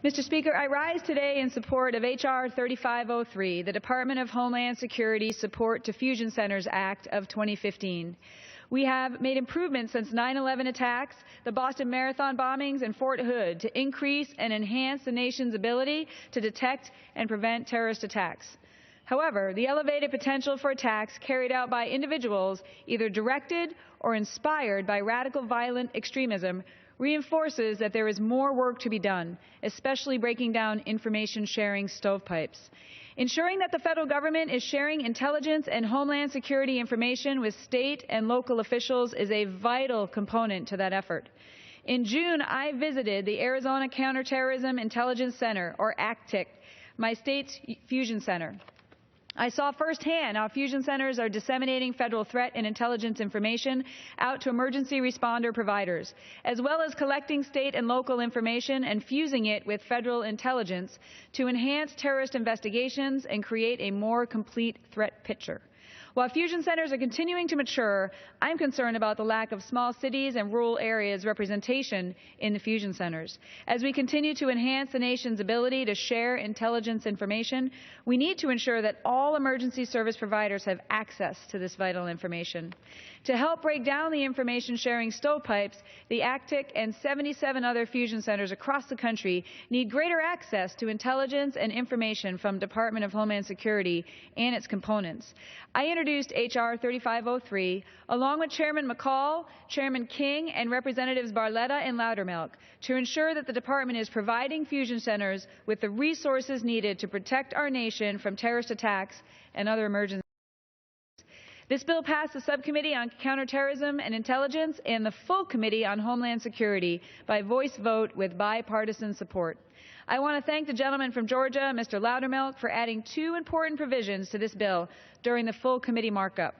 Mr. Speaker, I rise today in support of H.R. 3503, the Department of Homeland Security Support to Fusion Centers Act of 2015. We have made improvements since 9/11 attacks, the Boston Marathon bombings, and Fort Hood to increase and enhance the nation's ability to detect and prevent terrorist attacks. However, the elevated potential for attacks carried out by individuals either directed or inspired by radical violent extremism reinforces that there is more work to be done, especially breaking down information sharing stovepipes. Ensuring that the federal government is sharing intelligence and homeland security information with state and local officials is a vital component to that effort. In June, I visited the Arizona Counterterrorism Intelligence Center, or ACTIC, my state's fusion center. I saw firsthand how fusion centers are disseminating federal threat and intelligence information out to emergency responder providers, as well as collecting state and local information and fusing it with federal intelligence to enhance terrorist investigations and create a more complete threat picture. While fusion centers are continuing to mature, I'm concerned about the lack of small cities and rural areas representation in the fusion centers. As we continue to enhance the nation's ability to share intelligence information, we need to ensure that all emergency service providers have access to this vital information. To help break down the information sharing stovepipes, the ACTIC and 77 other fusion centers across the country need greater access to intelligence and information from Department of Homeland Security and its components. I introduced H.R. 3503 along with Chairman McCall, Chairman King, and Representatives Barletta and Loudermilk to ensure that the Department is providing fusion centers with the resources needed to protect our nation from terrorist attacks and other emergencies. This bill passed the Subcommittee on Counterterrorism and Intelligence and the full Committee on Homeland Security by voice vote with bipartisan support. I want to thank the gentleman from Georgia, Mr. Loudermilk, for adding two important provisions to this bill during the full committee markup.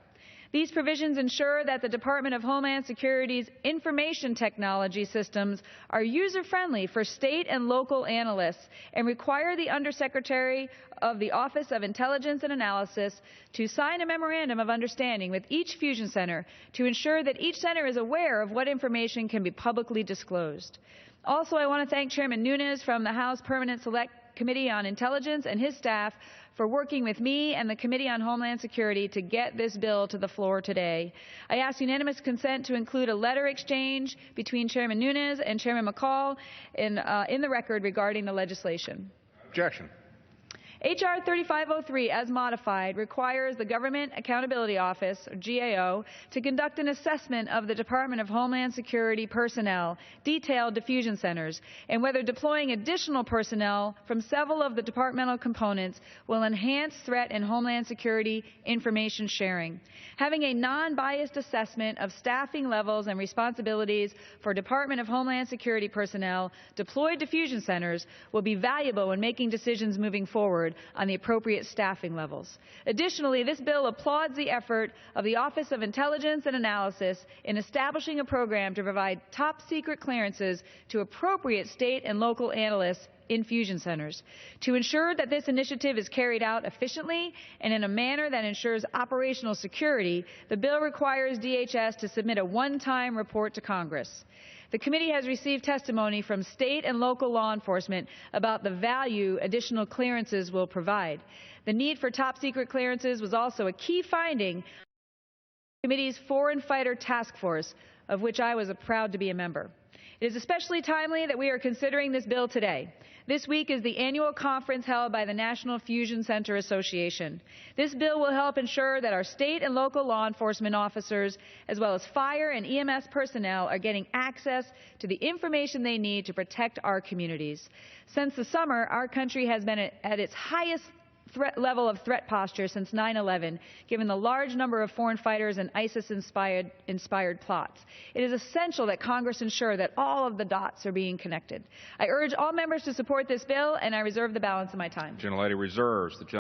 These provisions ensure that the Department of Homeland Security's information technology systems are user-friendly for state and local analysts and require the Undersecretary of the Office of Intelligence and Analysis to sign a memorandum of understanding with each fusion center to ensure that each center is aware of what information can be publicly disclosed. Also, I want to thank Chairman Nunes from the House Permanent Select Committee on Intelligence and his staff for working with me and the Committee on Homeland Security to get this bill to the floor today. I ask unanimous consent to include a letter exchange between Chairman Nunes and Chairman McCall in the record regarding the legislation. Objection. H.R. 3503, as modified, requires the Government Accountability Office, or GAO, to conduct an assessment of the Department of Homeland Security personnel detailed to fusion centers and whether deploying additional personnel from several of the departmental components will enhance threat and Homeland Security information sharing. Having a non-biased assessment of staffing levels and responsibilities for Department of Homeland Security personnel deployed to fusion centers will be valuable when making decisions moving forward on the appropriate staffing levels. Additionally, this bill applauds the effort of the Office of Intelligence and Analysis in establishing a program to provide top-secret clearances to appropriate state and local analysts in fusion centers. To ensure that this initiative is carried out efficiently and in a manner that ensures operational security, the bill requires DHS to submit a one-time report to Congress. The committee has received testimony from state and local law enforcement about the value additional clearances will provide. The need for top-secret clearances was also a key finding of the committee's Foreign Fighter Task Force, of which I was proud to be a member. It is especially timely that we are considering this bill today. This week is the annual conference held by the National Fusion Center Association. This bill will help ensure that our state and local law enforcement officers, as well as fire and EMS personnel, are getting access to the information they need to protect our communities. Since the summer, our country has been at its highest level of threat posture since 9/11, given the large number of foreign fighters and ISIS-inspired plots. It is essential that Congress ensure that all of the dots are being connected. I urge all members to support this bill, and I reserve the balance of my time. Gentlelady reserves the